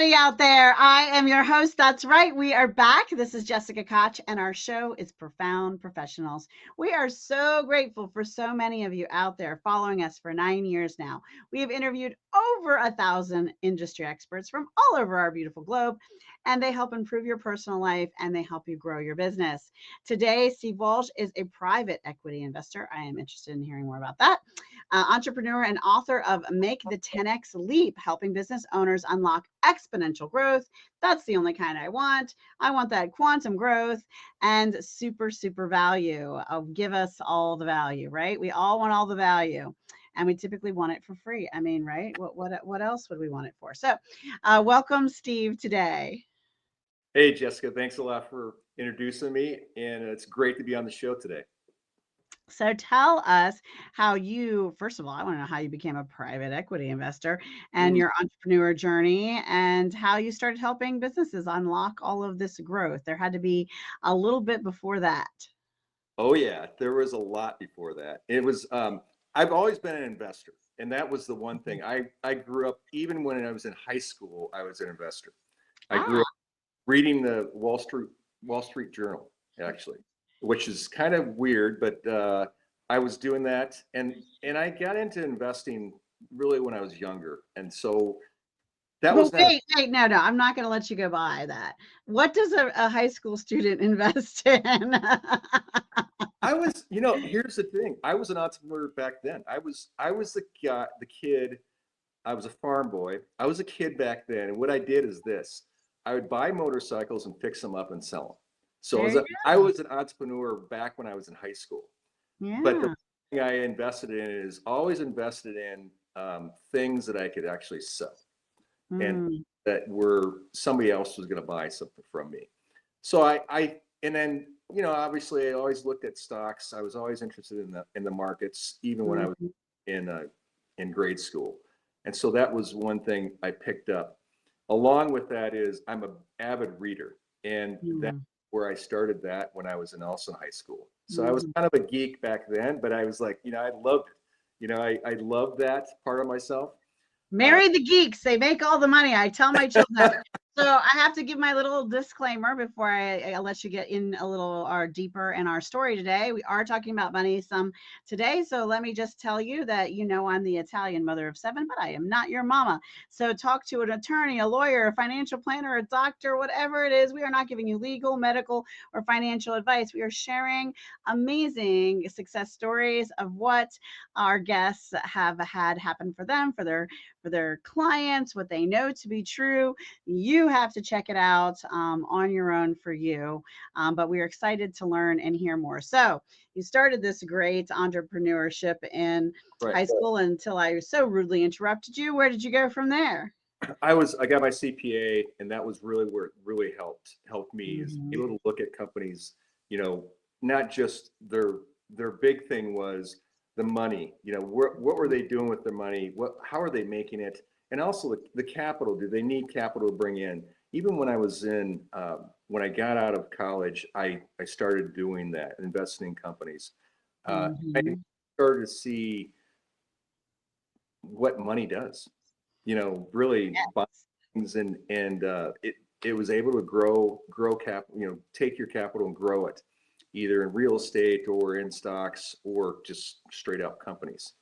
everybody out there. I am your host. That's right. We are back. This is Jessica Koch, and our show is Profound Professionals. We are so grateful for so many of you out there following us for 9 years now. We have interviewed over 1,000 industry experts from all over our beautiful globe, and they help improve your personal life and they help you grow your business. Today, Steve Walsh is a private equity investor. I am interested in hearing more about that. Entrepreneur and author of Make the 10X Leap, helping business owners unlock exponential growth. That's the only kind I want. I want that quantum growth and super value. Give us all the value, right? We all want all the value. And we typically want it for free. I mean, right? What else would we want it for? So welcome, Steve, today. Hey, Jessica, thanks a lot for introducing me. And it's great to be on the show today. So tell us how you, first of all, I want to know how you became a private equity investor and your entrepreneur journey and how you started helping businesses unlock all of this growth. There had to be a little bit before that. Oh, yeah, there was a lot before that. It was, I've always been an investor. And that was the one thing. I grew up, even when I was in high school, I was an investor. I grew up reading the Wall Street Journal, actually, which is kind of weird, but I was doing that, and I got into investing really when I was younger, and so that was wait, no, I'm not going to let you go by that. What does a high school student invest in? I was, here's the thing. I was an entrepreneur back then. I was the kid. I was a farm boy. I was a kid back then, and what I did is this: I would buy motorcycles and fix them up and sell them. So I was an entrepreneur back when I was in high school. Yeah. But the thing I invested in is always invested in things that I could actually sell and that somebody else was going to buy something from me. So and then, obviously I always looked at stocks. I was always interested in the markets, even when I was in grade school. And so that was one thing I picked up. Along with that is I'm an avid reader, and that's where I started that when I was also in high school. So I was kind of a geek back then, but I was like, I loved it. I loved that part of myself. Marry the geeks. They make all the money. I tell my children. So I have to give my little disclaimer before I let you get in a little deeper in our story today. We are talking about money some today. So let me just tell you that, I'm the Italian mother of 7, but I am not your mama. So talk to an attorney, a lawyer, a financial planner, a doctor, whatever it is. We are not giving you legal, medical, or financial advice. We are sharing amazing success stories of what our guests have had happen for them, for their clients, what they know to be true. You have to check it out on your own for you. But we're excited to learn and hear more. So you started this great entrepreneurship in high school until I so rudely interrupted you. Where did you go from there? I got my CPA, and that was really where it really helped me is able to look at companies, not just their big thing was the money, what were they doing with their money? How are they making it? And also the capital, do they need capital to bring in? Even when I was when I got out of college, I started doing that, investing in companies. I started to see what money does, really buy things and it was able to grow capital, take your capital and grow it, either in real estate or in stocks or just straight up companies.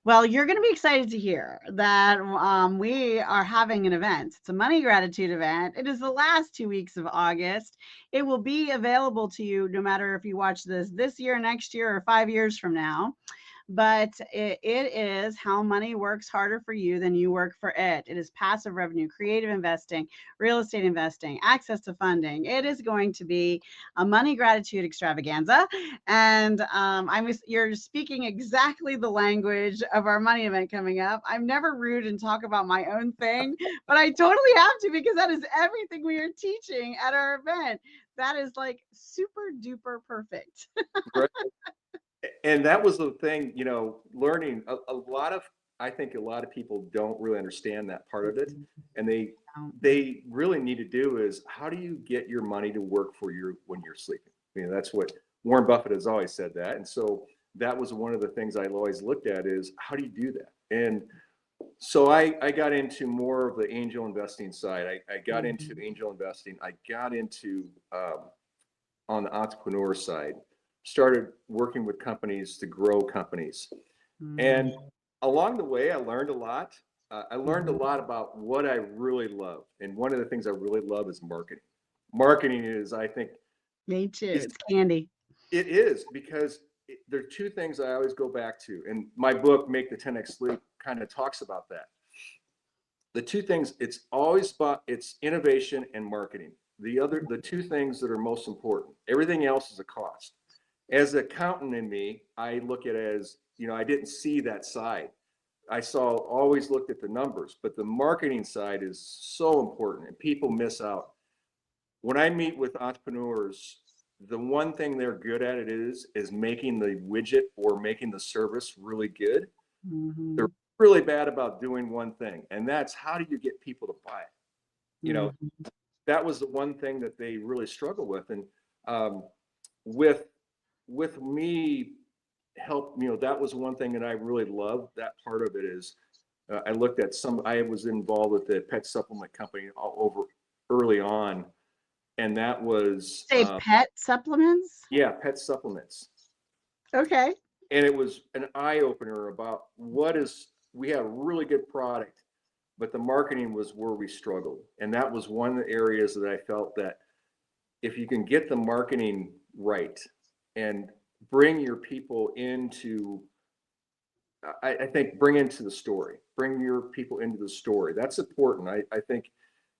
Well, you're going to be excited to hear that we are having an event. It's a money gratitude event. It is the last 2 weeks of August. It will be available to you no matter if you watch this year, next year, or 5 years from now. But it is how money works harder for you than you work for it. It is passive revenue, creative investing, real estate investing, access to funding. It is going to be a money gratitude extravaganza. And you're speaking exactly the language of our money event coming up. I'm never rude and talk about my own thing, but I totally have to because that is everything we are teaching at our event. That is like super duper perfect. Right. And that was the thing, learning I think a lot of people don't really understand that part of it. And they really need to do is, how do you get your money to work for you when you're sleeping? That's what Warren Buffett has always said that. And so that was one of the things I always looked at is, how do you do that? And So I got into more of the angel investing side. I got into Mhm. angel investing. I got into on the entrepreneur side, started working with companies to grow companies. And Mhm. along the way, I learned a lot. I learned a Mhm. lot about what I really love. And one of the things I really love is marketing. Marketing is, I think, Me too. is It's candy. it is because there are two things I always go back to. And my book, Make the 10X Leap, kind of talks about that. The two things, it's always about it's innovation and marketing. The two things that are most important. Everything else is a cost. As an accountant in me, I look at it as, I didn't see that side. I always looked at the numbers, but the marketing side is so important and people miss out. When I meet with entrepreneurs, the one thing they're good at is making the widget or making the service really good. They're Mhm. really bad about doing one thing, and that's how do you get people to buy it? You know, Mhm. that was the one thing that they really struggle with. And um, with with me that was one thing that I really loved. That part of it is I looked at I was involved with the pet supplement company all over early on, and that was Say pet supplements? yeah, pet supplements. Okay. And it was an eye opener about we had a really good product, but the marketing was where we struggled. And that was one of the areas that I felt that if you can get the marketing right and bring your people into, I think bring your people into the story. That's important. I think,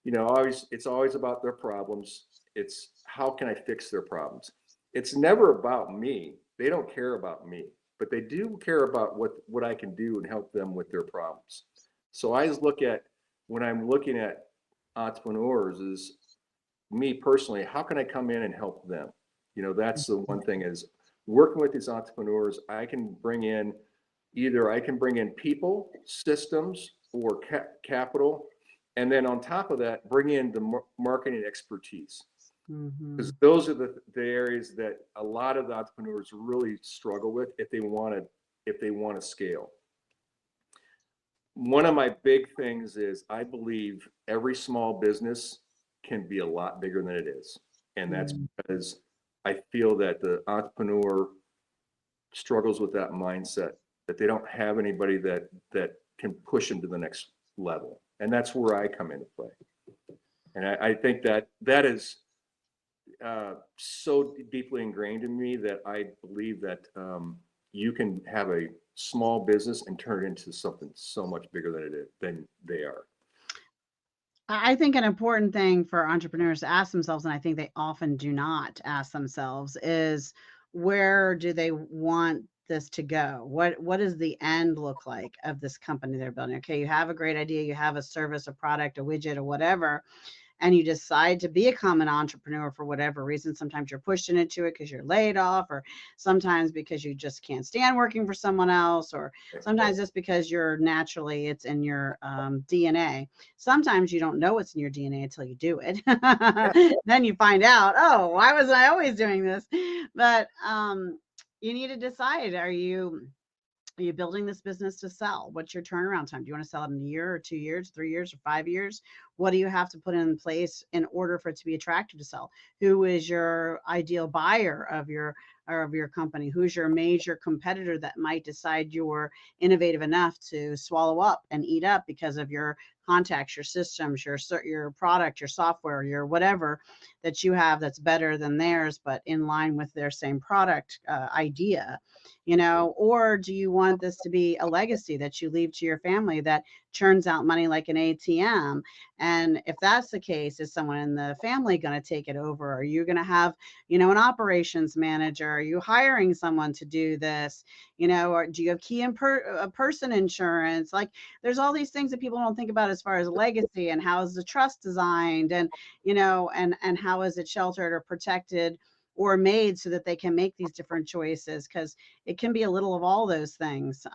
it's always about their problems. It's how can I fix their problems? It's never about me. They don't care about me, but they do care about what I can do and help them with their problems. So I always look at when I'm looking at entrepreneurs is me personally, how can I come in and help them? That's the one thing is working with these entrepreneurs, I can bring in people, systems, or capital, and then on top of that, bring in the marketing expertise. Because Mhm. those are the areas that a lot of the entrepreneurs really struggle with if they want to scale. One of my big things is I believe every small business can be a lot bigger than it is. And that's Mhm. because I feel that the entrepreneur struggles with that mindset that they don't have anybody that can push them to the next level. And that's where I come into play. And I think that is so deeply ingrained in me that I believe that you can have a small business and turn it into something so much bigger than they are. I think an important thing for entrepreneurs to ask themselves, and I think they often do not ask themselves, is where do they want this to go? What does the end look like of this company they're building? Okay, you have a great idea, you have a service, a product, a widget, or whatever, and you decide to become an entrepreneur for whatever reason. Sometimes you're pushed into it because you're laid off, or sometimes because you just can't stand working for someone else, or sometimes just because you're naturally it's in your DNA. Sometimes you don't know it's in your DNA until you do it. Yeah. Then you find out, oh, why was I always doing this? But you need to decide: are you building this business to sell? What's your turnaround time? Do you want to sell it in a year or 2 years, 3 years or 5 years? What do you have to put in place in order for it to be attractive to sell? Who is your ideal buyer of your company? Who's your major competitor that might decide you're innovative enough to swallow up and eat up because of your contacts, your systems, your product, your software, your whatever that you have that's better than theirs, but in line with their same product idea? Or do you want this to be a legacy that you leave to your family that churns out money like an ATM? And if that's the case, is someone in the family going to take it over? Are you going to have, an operations manager? Are you hiring someone to do this? Or do you have person insurance? Like, there's all these things that people don't think about as far as legacy, and how is the trust designed, and and how is it sheltered or protected or made so that they can make these different choices, because it can be a little of all those things,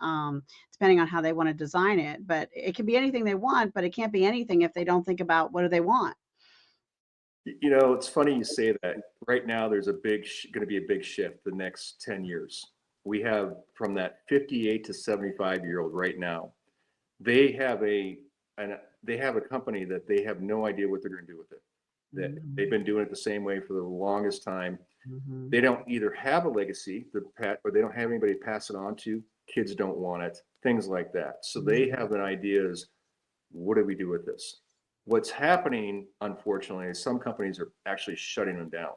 depending on how they want to design it. But it can be anything they want, but it can't be anything if they don't think about what do they want. It's funny you say that. Right now, there's going to be a big shift the next 10 years. We have from that 58 to 75-year-old right now. they have they have a company that they have no idea what they're going to do with it. That they've been doing it the same way for the longest time. They don't either have a legacy, or they don't have anybody to pass it on to. Kids don't want it, things like that. So they have an idea is, what do we do with this? What's happening, unfortunately, is some companies are actually shutting them down.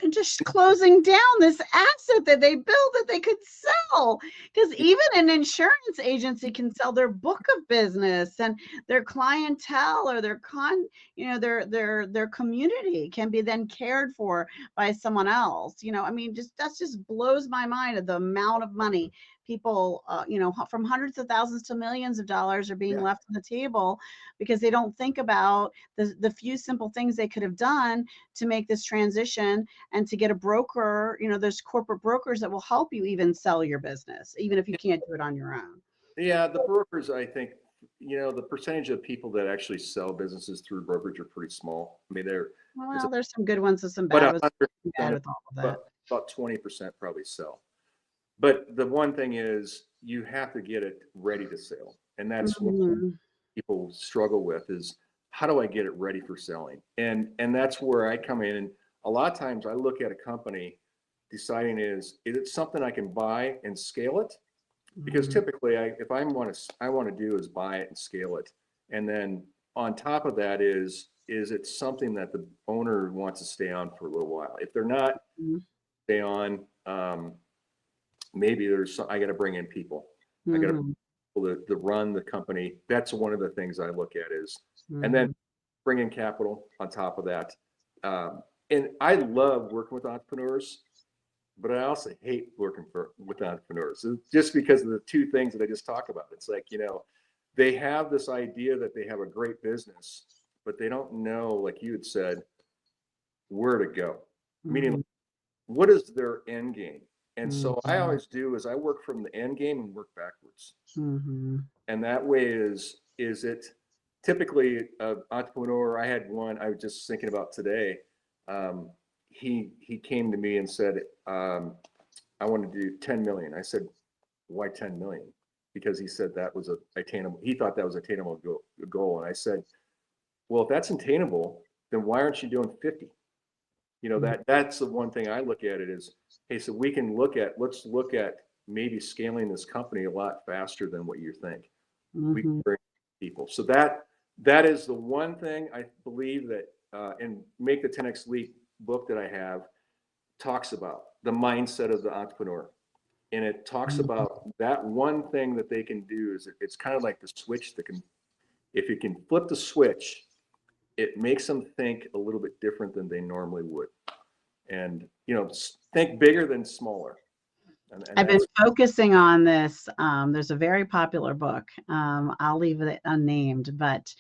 And just closing down this asset that they built that they could sell, because even an insurance agency can sell their book of business, and their clientele or their their community can be then cared for by someone else. I mean, just blows my mind of the amount of money people, from hundreds of thousands to millions of dollars are being left on the table because they don't think about the few simple things they could have done to make this transition, and to get a broker. There's corporate brokers that will help you even sell your business, even if you can't do it on your own. Yeah, the brokers, I think, the percentage of people that actually sell businesses through brokerage are pretty small. I mean, There's some good ones and some bad ones. Bad with all of that. About 20% probably sell. But the one thing is, you have to get it ready to sell. And that's what people struggle with is, how do I get it ready for selling? And that's where I come in. And a lot of times I look at a company deciding is it something I can buy and scale it? Because typically I want to do is buy it and scale it. And then on top of that is it something that the owner wants to stay on for a little while? If they're not stay on, maybe I got to bring in people. I got to people to run the company. That's one of the things I look at is, and then bring in capital on top of that. And I love working with entrepreneurs, but I also hate working with entrepreneurs, just because of the two things that I just talked about. It's like, they have this idea that they have a great business, but they don't know, like you had said, where to go. Meaning, what is their end game? And so I always do is I work from the end game and work backwards. And that way is it typically an entrepreneur. I had one I was just thinking about today. He came to me and said, I want to do 10 million. I said, why 10 million? Because he said that was he thought that was attainable goal. And I said, well, if that's attainable, then why aren't you doing 50? That's the one thing I look at it is, hey, so let's look at maybe scaling this company a lot faster than what you think. We can bring people. So that is the one thing I believe that, and Make the 10X Leap book that I have talks about the mindset of the entrepreneur. And it talks about that one thing that they can do is it's kind of like the switch if you can flip the switch, it makes them think a little bit different than they normally would. And, think bigger than smaller. And I've been focusing on this. There's a very popular book. I'll leave it unnamed, but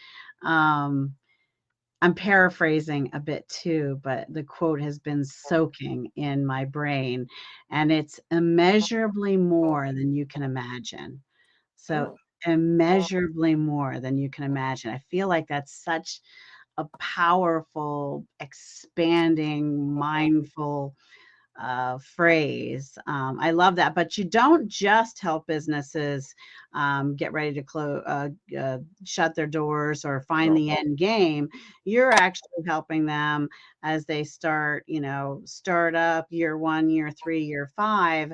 I'm paraphrasing a bit too, but the quote has been soaking in my brain, and it's immeasurably more than you can imagine. So immeasurably more than you can imagine. I feel like that's such a powerful, expanding, mindful phrase. I love that. But you don't just help businesses get ready to shut their doors or find the end game. You're actually helping them as they start up year 1, year 3, year 5,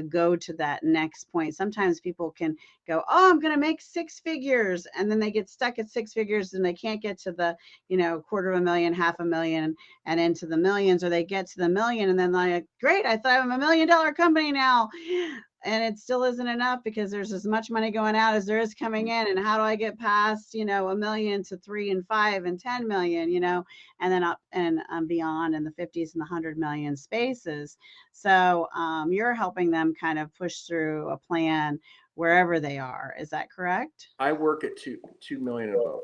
go to that next point. Sometimes people can go, oh, I'm going to make 6 figures. And then they get stuck at 6 figures and they can't get to the, $250,000, $500,000 and into the millions, or they get to the million and then like, great, I thought I'm $1 million company now. And it still isn't enough because there's as much money going out as there is coming in. And how do I get past, $1 million to 3 and 5 and 10 million, and then up and beyond in the 50s and the 100 million spaces. So you're helping them kind of push through a plan wherever they are. Is that correct? I work at 2 million and above.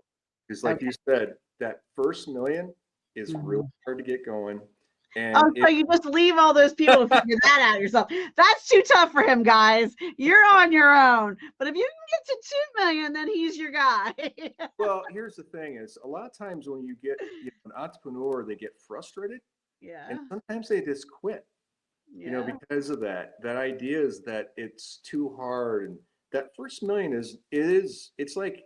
Because like you said, that first million is really hard to get going. And so you just leave all those people to figure that out yourself. That's too tough for him, guys. You're on your own. But if you can get to 2 million, then he's your guy. Well, here's the thing is a lot of times when you get an entrepreneur, they get frustrated. Yeah. And sometimes they just quit. Because of that idea is that it's too hard and that first million it's like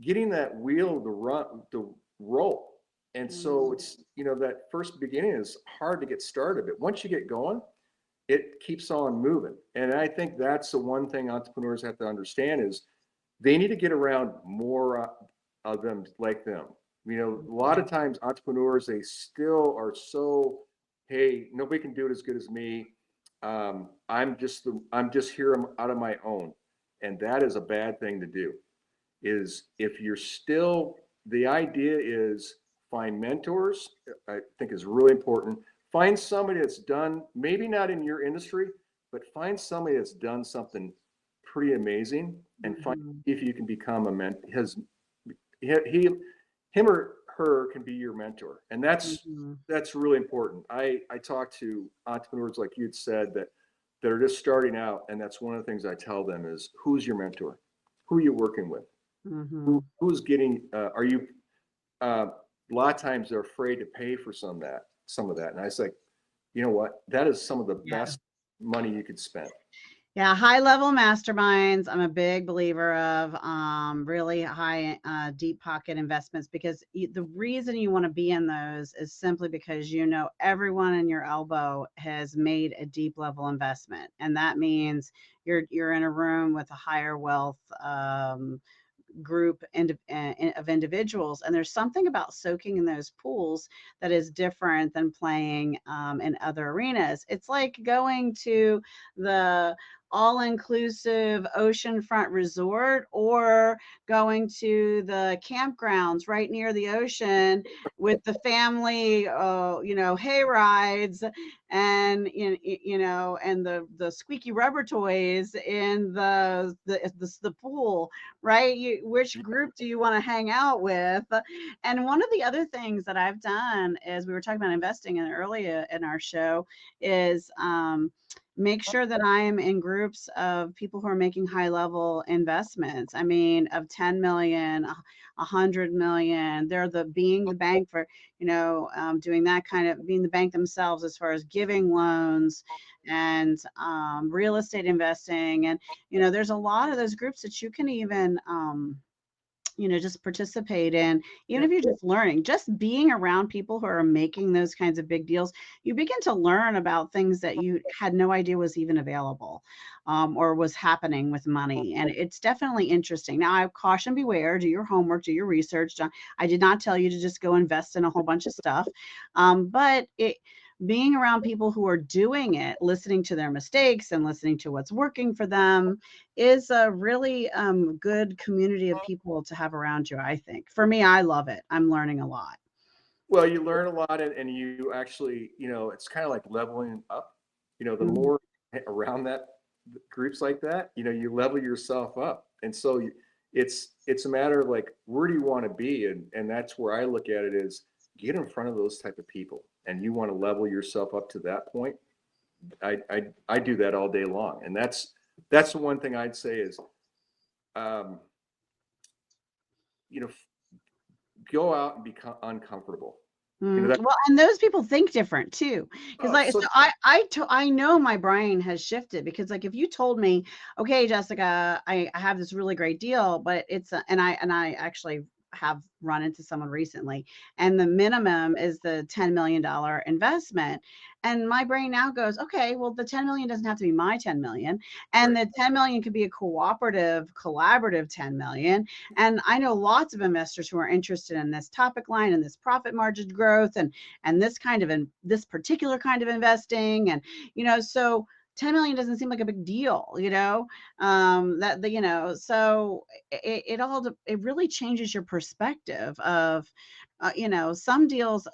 getting that wheel to roll. And so it's, that first beginning is hard to get started, but once you get going, it keeps on moving. And I think that's the one thing entrepreneurs have to understand is they need to get around more of them like them. A lot of times entrepreneurs, they still are so, hey, nobody can do it as good as me. I'm just here out of my own. And that is a bad thing to do. Is if you're still, the idea is find mentors, I think is really important. Find somebody that's done, maybe not in your industry, but find somebody that's done something pretty amazing and find if you can become a mentor. Him or her can be your mentor. And that's really important. I talk to entrepreneurs like you'd said that are just starting out. And that's one of the things I tell them is, who's your mentor? Who are you working with? Who's getting, are you, a lot of times they're afraid to pay for some of that. And I say, you know what, that is some of the best money you could spend. Yeah, high level masterminds. I'm a big believer of really high, deep pocket investments, because the reason you want to be in those is simply because everyone in your elbow has made a deep level investment, and that means you're in a room with a higher wealth group of individuals, and there's something about soaking in those pools that is different than playing in other arenas. It's like going to the all-inclusive oceanfront resort or going to the campgrounds right near the ocean with the family, hay rides and and the squeaky rubber toys in the pool, right? Which group do you want to hang out with? And one of the other things that I've done, as we were talking about investing in earlier in our show, is make sure that I am in groups of people who are making high level investments. I mean, of 10 million, 100 million. They're being the bank for, doing that kind of, being the bank themselves as far as giving loans and real estate investing. And, there's a lot of those groups that you can even, just participate in, even if you're just learning, just being around people who are making those kinds of big deals. You begin to learn about things that you had no idea was even available or was happening with money. And it's definitely interesting. Now, I caution beware, do your homework, do your research. I did not tell you to just go invest in a whole bunch of stuff. But being around people who are doing it, listening to their mistakes and listening to what's working for them is a really good community of people to have around you, I think. For me, I love it. I'm learning a lot. Well, you learn a lot, and you actually, it's kind of like leveling up. The more around that groups like that, you level yourself up. And so it's a matter of like, where do you want to be? And that's where I look at it is, get in front of those type of people, and you want to level yourself up to that point. I do that all day long. And that's the one thing I'd say is, go out and become uncomfortable. Well, and those people think different too, because I know my brain has shifted, because like if you told me, okay, Jessica, I have this really great deal, but it's and I actually have run into someone recently, and the minimum is the $10 million investment. And my brain now goes, okay, well, the 10 million doesn't have to be my 10 million. And the 10 million could be a collaborative 10 million. And I know lots of investors who are interested in this topic line and this profit margin growth and this kind of, this particular kind of investing. And, so 10 million doesn't seem like a big deal, so it really changes your perspective of, some deals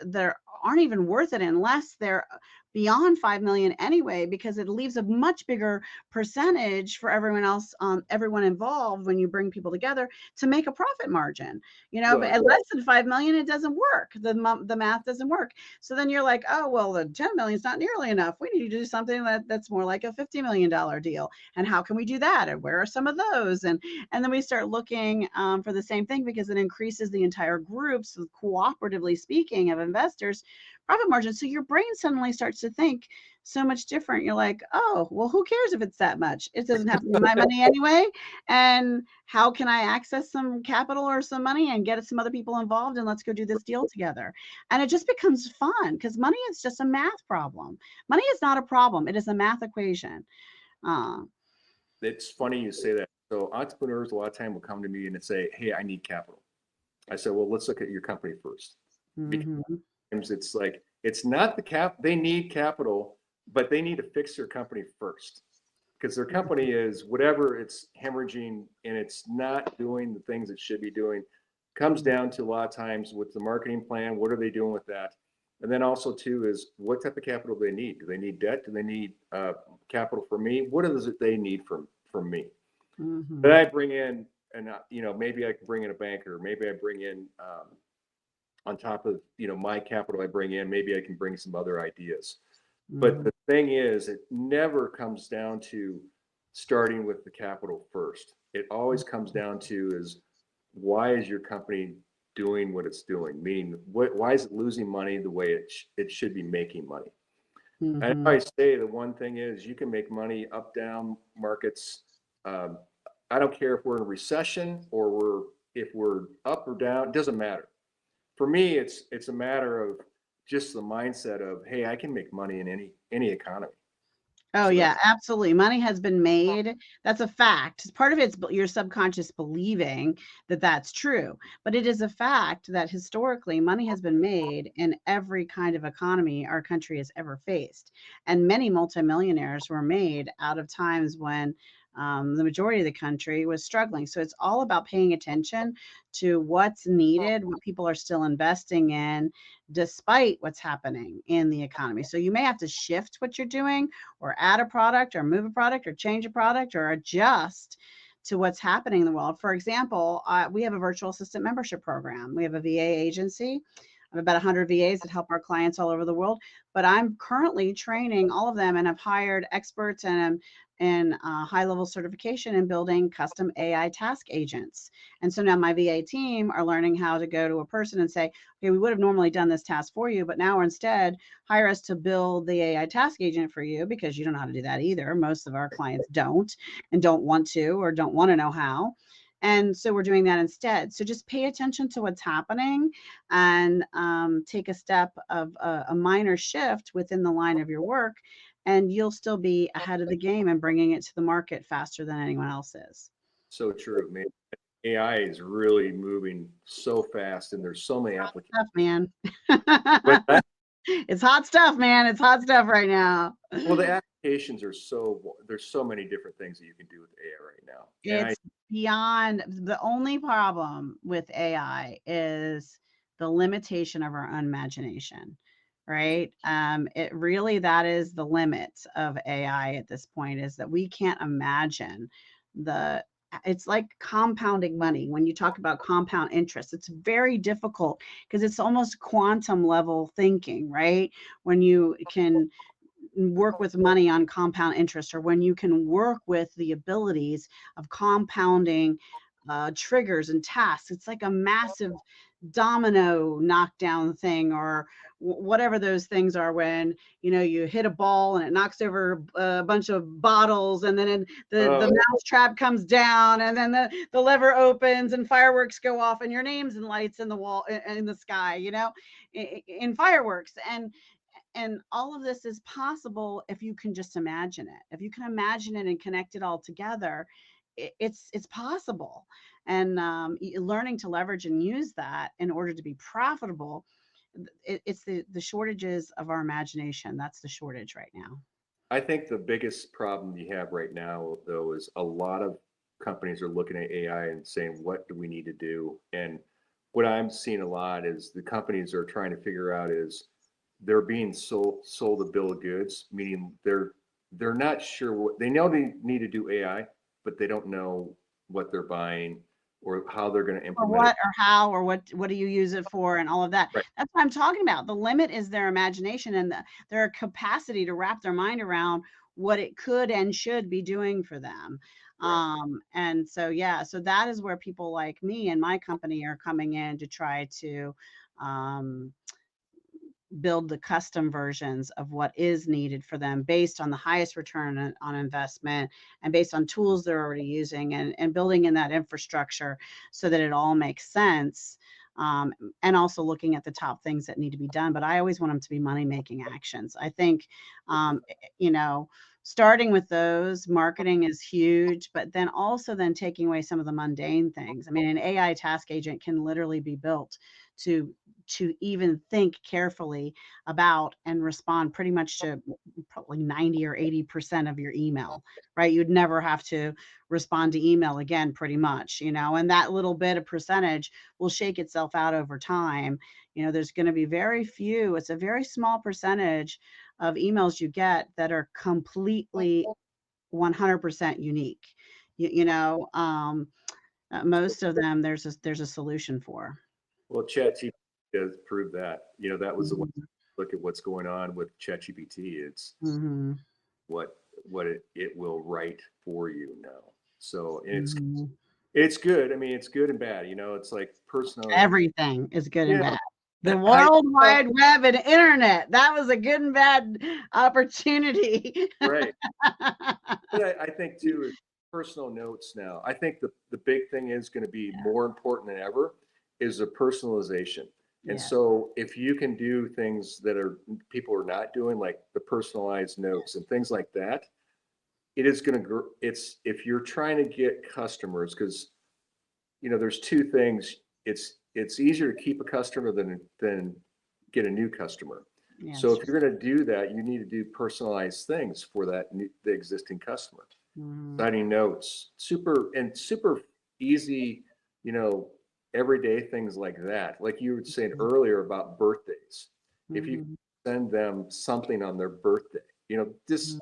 that aren't even worth it unless they're beyond 5 million anyway, because it leaves a much bigger percentage for everyone else, everyone involved, when you bring people together to make a profit margin, but at less than 5 million, it doesn't work. The math doesn't work. So then you're like, oh, well, the 10 million is not nearly enough. We need to do something that's more like a $50 million deal. And how can we do that? And where are some of those? And then we start looking for the same thing, because it increases the entire groups, cooperatively speaking, of investors' profit margin. So your brain suddenly starts to think so much different. You're like, oh, well, who cares if it's that much? It doesn't have to be my money anyway. And how can I access some capital or some money and get some other people involved, and let's go do this deal together. And it just becomes fun because money is just a math problem. Money is not a problem. It is a math equation. Uh, It's funny you say that. So entrepreneurs a lot of time will come to me and they say, "Hey, I need capital." I said, "Well, let's look at your company first." Because mhm. it's like it's not the cap. They need capital, but they need to fix their company first because their company is whatever it's hemorrhaging and it's not doing the things it should be doing. Comes down to a lot of times with the marketing plan. What are they doing with that? And then also too is what type of capital do they need? Do they need debt? Do they need capital from me? What is it they need from me? But Mhm. I bring in, and maybe I can bring in a banker. Maybe I bring in on top of my capital I bring in. Maybe I can bring some other ideas. But Mhm. the thing is, it never comes down to starting with the capital first. It always comes down to is why is your company doing what it's doing? Meaning, why is it losing money the way it should be making money? And I Mhm. always say the one thing is you can make money up, down markets. Um, I don't care if we're in a recession or if we're up or down. It doesn't matter. For me, it's a matter of just the mindset of, hey, I can make money in any economy. Oh So that yeah, absolutely. Money has been made. That's a fact. Part of it's your subconscious believing that that's true, but it is a fact that historically money has been made in every kind of economy our country has ever faced. And many multimillionaires were made out of times when the majority of the country was struggling. So it's all about paying attention to what's needed, what people are still investing in, despite what's happening in the economy. So you may have to shift what you're doing or add a product or move a product or change a product or adjust to what's happening in the world. For example, we have a virtual assistant membership program. We have a VA agency. I have about 100 VAs that help our clients all over the world, but I'm currently training all of them and have hired experts and high level certification in building custom AI task agents. And so now my VA team are learning how to go to a person and say, okay, we would have normally done this task for you, but now we're instead hire us to build the AI task agent for you because you don't know how to do that either. Most of our clients don't and don't want to or don't want to know how. And so we're doing that instead. So just pay attention to what's happening and take a step of a minor shift within the line of your work, and you'll still be ahead of the game and bringing it to the market faster than anyone else is. so true, man. AI is really moving so fast, and there's so many applications. Stuff, man. But that, It's hot stuff, man. It's hot stuff right now. well, the applications are there's so many different things that you can do with AI right now, and I It's beyond. The only problem with AI is the limitation of our imagination, right? It really, that is the limit of AI at this point, is that we can't imagine the it's like compounding money. When you talk about compound interest, it's very difficult because it's almost quantum level thinking, right? When you can work with money on compound interest, or when you can work with the abilities of compounding triggers and tasks. It's like a massive domino knockdown thing, or whatever those things are, when you hit a ball and it knocks over a bunch of bottles, and then the uh, mouse trap comes down, and then the lever opens and fireworks go off and your name's in lights in the wall, in the sky, in fireworks. And all of this is possible if you can just imagine it. If you can imagine it and connect it all together, it's possible. And learning to leverage and use that in order to be profitable, it's the shortages of our imagination. That's the shortage right now. I think the biggest problem you have right now, though, is a lot of companies are looking at AI and saying, "What do we need to do?" And what I'm seeing a lot is the companies are trying to figure out is they're being sold a bill of goods, meaning they're not sure what they know they need to do AI, but they don't know what they're buying or how they're going to Or implement it. what or how or what do you use it for, and all of that. Right, That's what I'm talking about. The limit is their imagination and their capacity to wrap their mind around what it could and should be doing for them. right. And so yeah, so that is where people like me and my company are coming in to try to um, build the custom versions of what is needed for them based on the highest return on investment and based on tools they're already using, and building in that infrastructure so that it all makes sense. And also looking at the top things that need to be done. But I always want them to be money making actions. I think, you know, starting with those, marketing is huge, but then also then taking away some of the mundane things. I mean, an AI task agent can literally be built to even think carefully about and respond pretty much to probably 90 or 80% of your email, right? You'd never have to respond to email again, pretty much, and that little bit of percentage will shake itself out over time. There's going to be very few, it's a very small percentage of emails you get that are completely 100% unique. Most of them there's a solution for. Well, ChatGPT does prove that. That was the one. Mhm. Look at what's going on with ChatGPT. It's Mhm. what it will write for you now. So Mhm. it's good. I mean, it's good and bad. It's like personal. Everything is good and Yeah, bad. The I World Wide Web and internet, that was a good and bad opportunity. right. But I think too is personal notes now. I think the big thing is going to be more important than ever is the personalization. And Yes. so if you can do things that people are not doing, like the personalized notes and things like that, it is going to it's if you're trying to get customers, because there's two things. It's easier to keep a customer than get a new customer. Yes. So if you're going to do that, you need to do personalized things for the existing customer. Mhm. Signing notes, super easy, everyday things like that. Like you were saying earlier about birthdays. If you Mhm. send them something on their birthday, Mhm.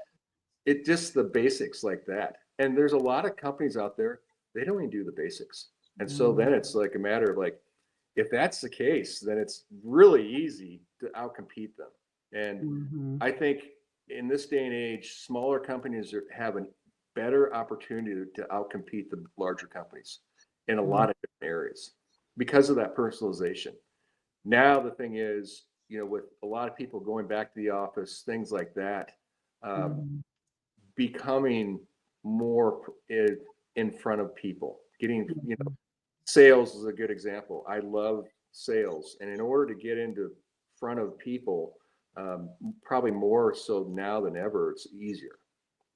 just the basics like that. And there's a lot of companies out there, they don't even do the basics. And so Mhm. then it's like a matter of like, if that's the case, then it's really easy to outcompete them. And Mhm. I think in this day and age, smaller companies have a better opportunity to outcompete the larger companies in a Mhm. lot of different areas because of that personalization. Now the thing is, with a lot of people going back to the office, things like that, um, Mhm. becoming more in front of people, getting, Mhm. sales is a good example. I love sales. And in order to get into front of people, probably more so now than ever, it's easier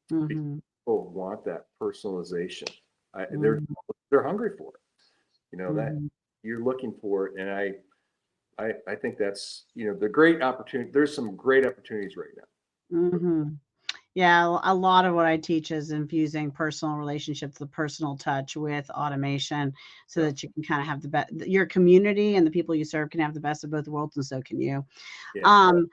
because Mhm. people want that personalization. They're Mhm. they're hungry for it. That Mhm. you're looking for it, and I think that's the great opportunity. There's some great opportunities right now. Mhm. Yeah, a lot of what I teach is infusing personal relationships, the personal touch with automation so Yeah, that you can kind of have the best, your community and the people you serve can have the best of both worlds, and so can you. yeah, Um,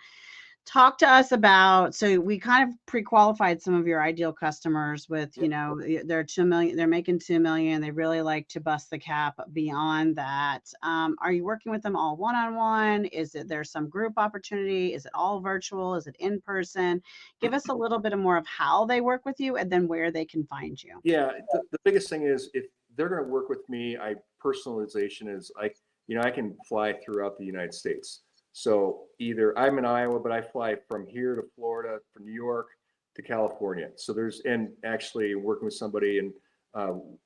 Talk to us about, so we kind of pre-qualified some of your ideal customers with, yeah. they're 2 million, they're making 2 million. They really like to bust the cap beyond that. Are you working with them all one-on-one? Is it, there's some group opportunity? Is it all virtual? Is it in person? Give us a little bit more of how they work with you and then where they can find you. Yeah, the biggest thing is if they're going to work with me, personalization is I can fly throughout the United States. So either I'm in Iowa, but I fly from here to Florida, from New York to California. So and actually working with somebody in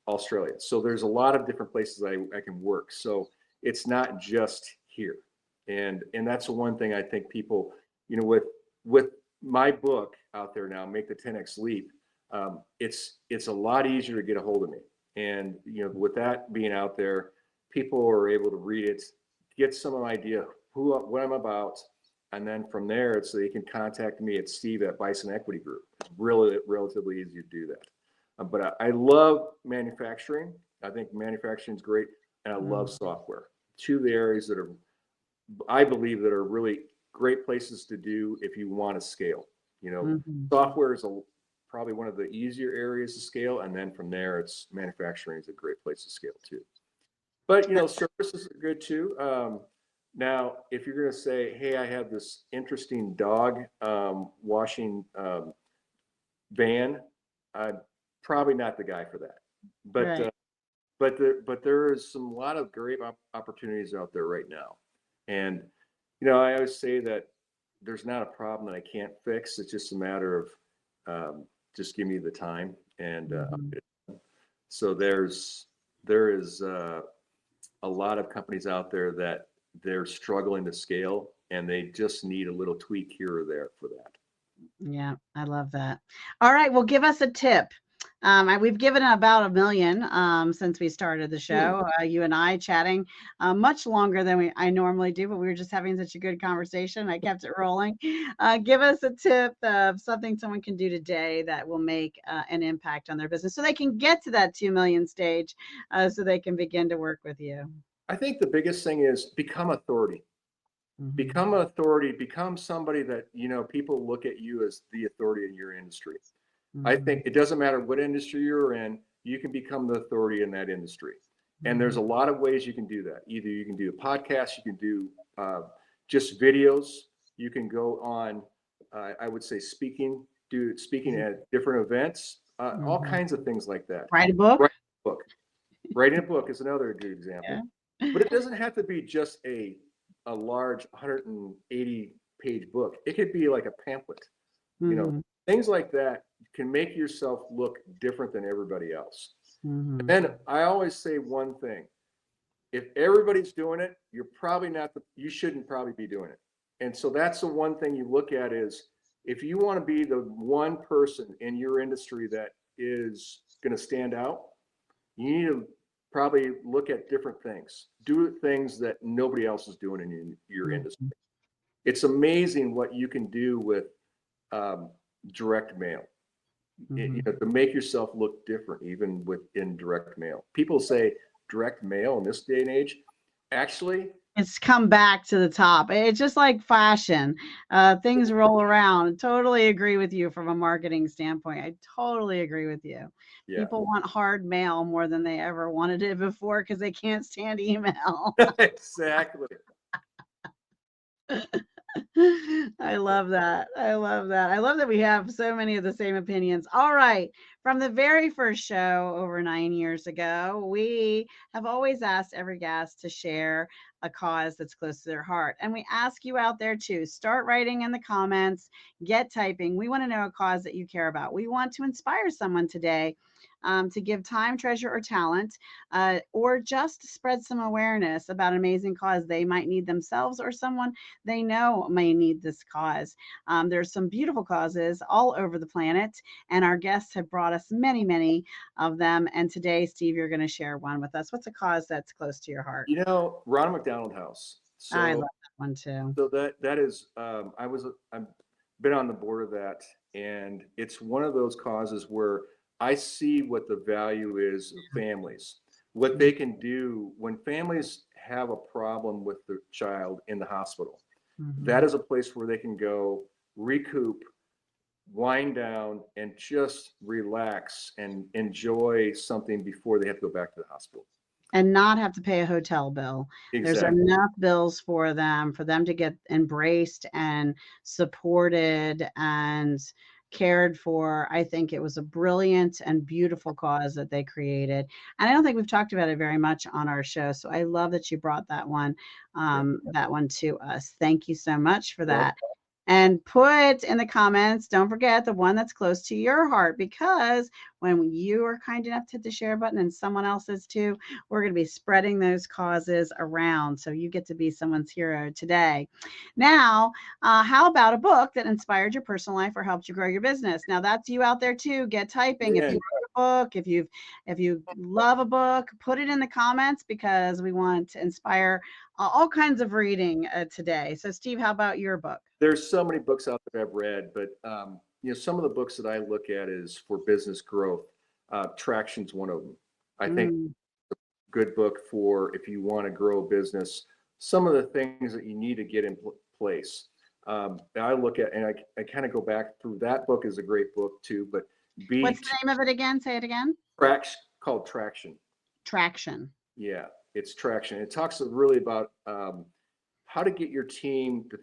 Australia. So there's a lot of different places I can work. So it's not just here. And that's the one thing I think people, with my book out there now, Make the 10X Leap, it's a lot easier to get a hold of me. And with that being out there, people are able to read it, get some idea what I'm about, and then from there, it's they can contact me at Steve at Bison Equity Group. It's really relatively easy to do that. But I love manufacturing. I think manufacturing is great, and I love software. Two of the areas that I believe that are really great places to do if you want to scale. Mhm. Software is probably one of the easier areas to scale, and then from there, it's manufacturing is a great place to scale too. But services are good too. Now, if you're going to say, "Hey, I have this interesting dog washing van," I'm probably not the guy for that. But Right. but there is a lot of great opportunities out there right now, and I always say that there's not a problem that I can't fix. It's just a matter of just give me the time. And so there is a lot of companies out there that they're struggling to scale, and they just need a little tweak here or there for that. Yeah, I love that. All right, well, give us a tip. We've given about 1 million since we started the show. You and I chatting much longer than I normally do, but we were just having such a good conversation. I kept it rolling. Give us a tip of something someone can do today that will make an impact on their business, so they can get to that 2 million stage, so they can begin to work with you. I think the biggest thing is become authority. Become an authority, become somebody that, people look at you as the authority in your industry. I think it doesn't matter what industry you're in, you can become the authority in that industry. And there's a lot of ways you can do that. Either you can do a podcast, you can do just videos, you can go on, I would say speaking at different events, all kinds of things like that. Write a book. Writing a book is another good example. Yeah. But it doesn't have to be just a large 180-page book. It could be like a pamphlet. Things like that can make yourself look different than everybody else. And then I always say one thing: if everybody's doing it, you're probably you shouldn't probably be doing it. And so that's the one thing you look at is, if you want to be the one person in your industry that is going to stand out, you need to probably look at different things. Do things that nobody else is doing in your industry. It's amazing what you can do with direct mail. To make yourself look different, even in direct mail. People say direct mail in this day and age, actually, it's come back to the top. It's just like fashion. Things roll around. Totally agree with you from a marketing standpoint. I totally agree with you. Yeah. People want hard mail more than they ever wanted it before because they can't stand email. Exactly. I love that. I love that. I love that we have so many of the same opinions. All right. From the very first show over 9 years ago, we have always asked every guest to share a cause that's close to their heart. And we ask you out there too, start writing in the comments, get typing. We want to know a cause that you care about. We want to inspire someone today to give time, treasure, or talent, or just spread some awareness about an amazing cause they might need themselves or someone they know may need this cause. There's some beautiful causes all over the planet, and our guests have brought us many, many of them. And today, Steve, you're going to share one with us. What's a cause that's close to your heart? Ronald McDonald House. So, I love that one too. So that is, I've been on the board of that, and it's one of those causes where I see what the value is of families, what they can do when families have a problem with their child in the hospital. That is a place where they can go recoup, wind down, and just relax and enjoy something before they have to go back to the hospital. And not have to pay a hotel bill. Exactly. There's enough bills for them to get embraced and supported and cared for. I think it was a brilliant and beautiful cause that they created. And I don't think we've talked about it very much on our show. So I love that you brought that one to us. Thank you so much for that. And put in the comments, don't forget the one that's close to your heart, because when you are kind enough to hit the share button and someone else is too, we're going to be spreading those causes around. So you get to be someone's hero today. Now, how about a book that inspired your personal life or helped you grow your business? Now that's you out there too. Get typing. If you wrote a book, if you love a book, put it in the comments, because we want to inspire all kinds of reading today. So Steve, how about your book? There's so many books out there I've read, but some of the books that I look at is for business growth. Traction's one of them. I think it's a good book for if you want to grow a business, some of the things that you need to get in place. I look at, and I kind of go back through. That book is a great book too, but what's the name of it again? Say it again. Called Traction. Traction. Yeah, it's Traction. It talks really about how to get your team to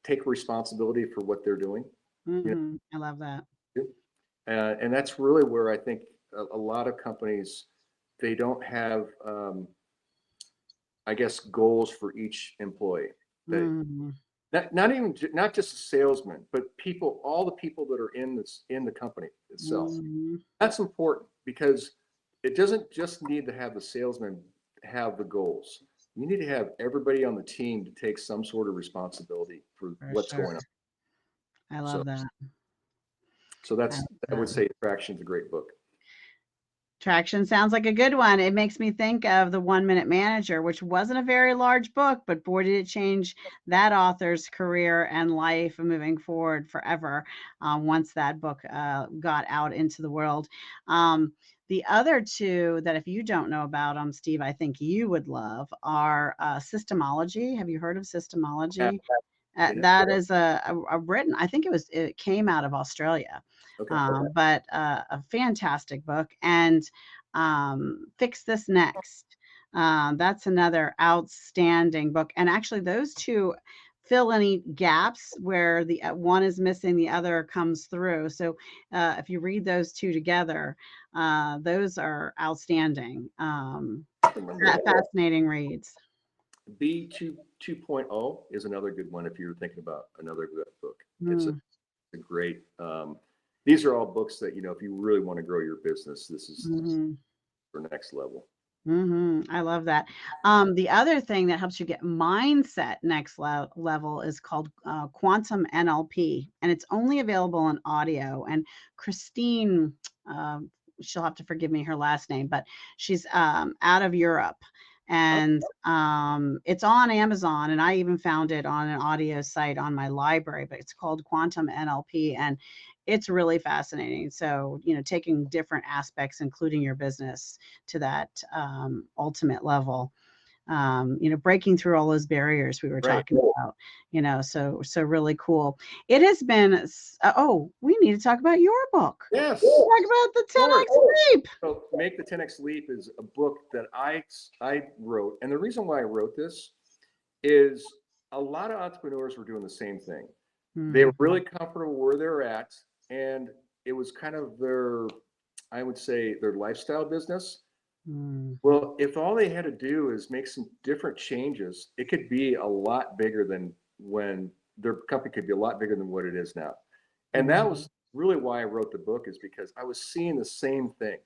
take responsibility for what they're doing. I love that. And that's really where I think a lot of companies, they don't have I guess, goals for each employee. That Mm, not just a salesman, but all the people that are in the company itself. mm, That's important because it doesn't just need to have the salesman have the goals. You need to have everybody on the team to take some sort of responsibility for for what's sure. going on. I So, love that. so I love I would that. say Attraction's a great book. Traction sounds like a good one. It makes me think of The 1 Minute Manager, which wasn't a very large book, but boy, did it change that author's career and life moving forward forever once that book got out into the world. Um, the other two that, if you don't know about them, Steve, I think you would love are Systemology. Have you heard of Yeah, Systemology? yeah. That is a written, I think it came out of Australia, Okay. but a fantastic book. And Fix This Next. That's another outstanding book. And actually, those two fill any gaps where the one is missing, the other comes through. So if you read those two together, those are outstanding, Remember that. fascinating reads. B2 2.0 is another good one if you're thinking about another good book. It's Mm. a great. These are all books that if you really want to grow your business, this is Mhm. for next level. I love that. The other thing that helps you get mindset next level is called Quantum NLP, and it's only available in audio. And Christine, um, she'll have to forgive me her last name, but she's out of Europe, Oh, and it's on Amazon. And I even found it on an audio site on my library, but it's called Quantum NLP, and it's really fascinating. So, taking different aspects, including your business, to that ultimate level, breaking through all those barriers we were right. talking about, so really cool. It has been, oh, we need to talk about your book. Yes. Talk about the Of course. 10X Leap. So Make the 10X Leap is a book that I wrote. And the reason why I wrote this is a lot of entrepreneurs were doing the same thing. They were really comfortable where they're at. And it was kind of I would say, their lifestyle business. Mm, Well, if all they had to do is make some different changes, it could be a lot bigger than when their company could be a lot bigger than what it is now. And that was really why I wrote the book, is because I was seeing the same thing.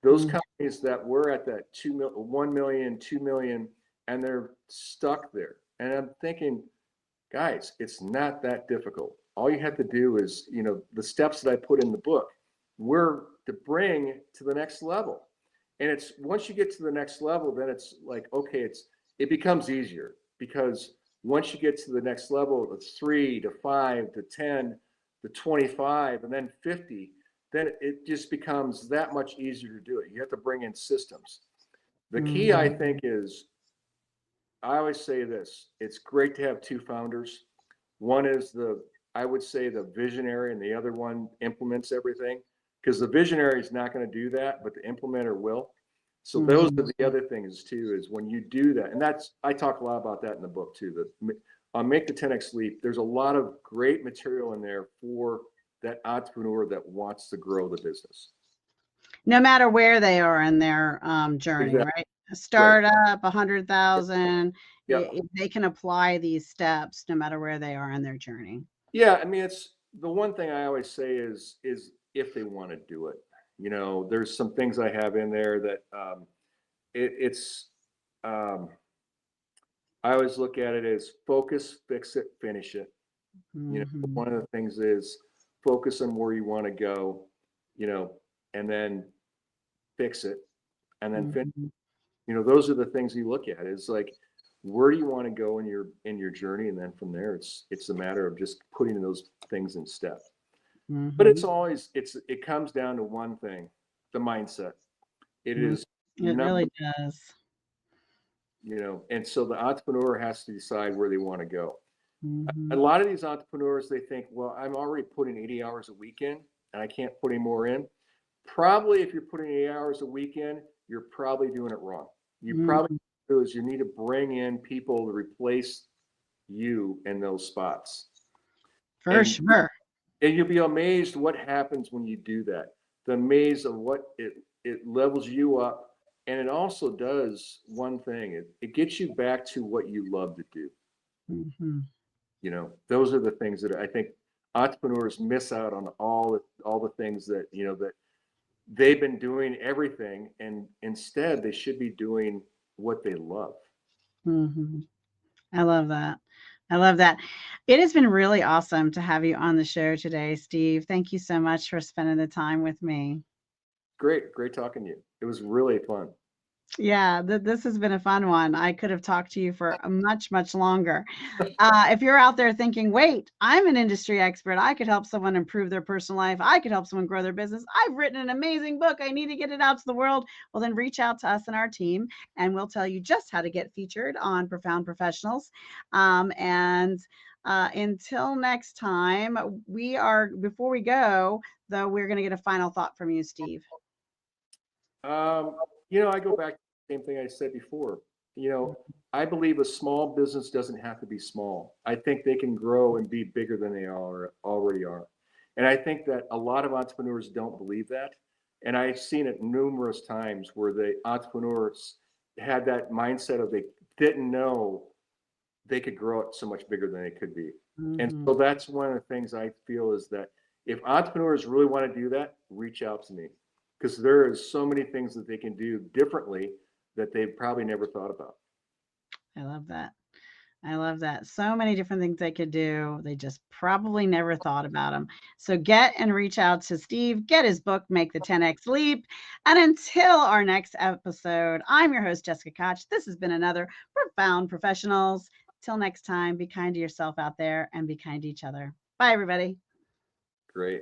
Those mm, companies that were at that 1 million, 2 million, and they're stuck there. And I'm thinking, guys, it's not that difficult. All you have to do is, the steps that I put in the book were to bring to the next level. And it's once you get to the next level, then it's like, okay, it becomes easier, because once you get to the next level, it's 3 to 5 to 10 to 25 and then 50, then it just becomes that much easier to do it. You have to bring in systems. The key, I think, is, I always say this: it's great to have two founders. One is I would say, the visionary, and the other one implements everything, because the visionary is not going to do that, but the implementer will. So those are the other things too, is when you do that. And I talk a lot about that in the book too. On Make the 10X Leap, there's a lot of great material in there for that entrepreneur that wants to grow the business. No matter where they are in their journey, Exactly. right? A Right. startup, 100,000, Yeah. they can apply these steps no matter where they are in their journey. Yeah. I mean, it's the one thing I always say is if they want to do it. There's some things I have in there that it's I always look at it as focus, fix it, finish it. Mhm, One of the things is focus on where you want to go, and then fix it, and then finish. mhm, Those are the things you look at. It's like, where do you want to go in your journey, and then from there, it's a matter of just putting those things in step. But mhm, it's always it comes down to one thing: the mindset. It mhm. is It number, really does. and so the entrepreneur has to decide where they want to go. A Mhm, lot of these entrepreneurs, they think, well, I'm already putting 80 hours a week in, and I can't put any more in. Probably, if you're putting 8 hours a week in, you're probably doing it wrong. You probably mhm. do is you need to bring in people to replace you in those spots. For And sure. and you'll be amazed what happens when you do that. The amaze of what it levels you up, And it also does one thing, it gets you back to what you love to do. Mm-hmm. You know, those are the things that I think entrepreneurs miss out on, all the things that, you know, that they've been doing everything, and instead they should be doing what they love. Mm-hmm. I love that. I love that. It has been really awesome to have you on the show today, Steve. Thank you so much for spending the time with me. Great talking to you. It was really fun. Yeah, this has been a fun one. I could have talked to you for a much longer. If you're out there thinking, wait, I'm an industry expert, I could help someone improve their personal life, I could help someone grow their business, I've written an amazing book, I need to get it out to the world, well, then reach out to us and our team, and we'll tell you just how to get featured on Profound Professionals. And until next time, before we go, though, we're going to get a final thought from you, Steve. You know, I go back to the same thing I said before. You know, I believe a small business doesn't have to be small. I think they can grow and be bigger than they already are. And I think that a lot of entrepreneurs don't believe that. And I've seen it numerous times where the entrepreneurs had that mindset of they didn't know they could grow it so much bigger than they could be. And so that's one of the things I feel is that if entrepreneurs really want to do that, reach out to me, because there is so many things that they can do differently that they've probably never thought about. I love that. I love that. So many different things they could do. They just probably never thought about them. So get and reach out to Steve, get his book, Make the 10X Leap. And until our next episode, I'm your host, Jessica Koch. This has been another Profound Professionals. Till next time, be kind to yourself out there and be kind to each other. Bye, everybody. Great.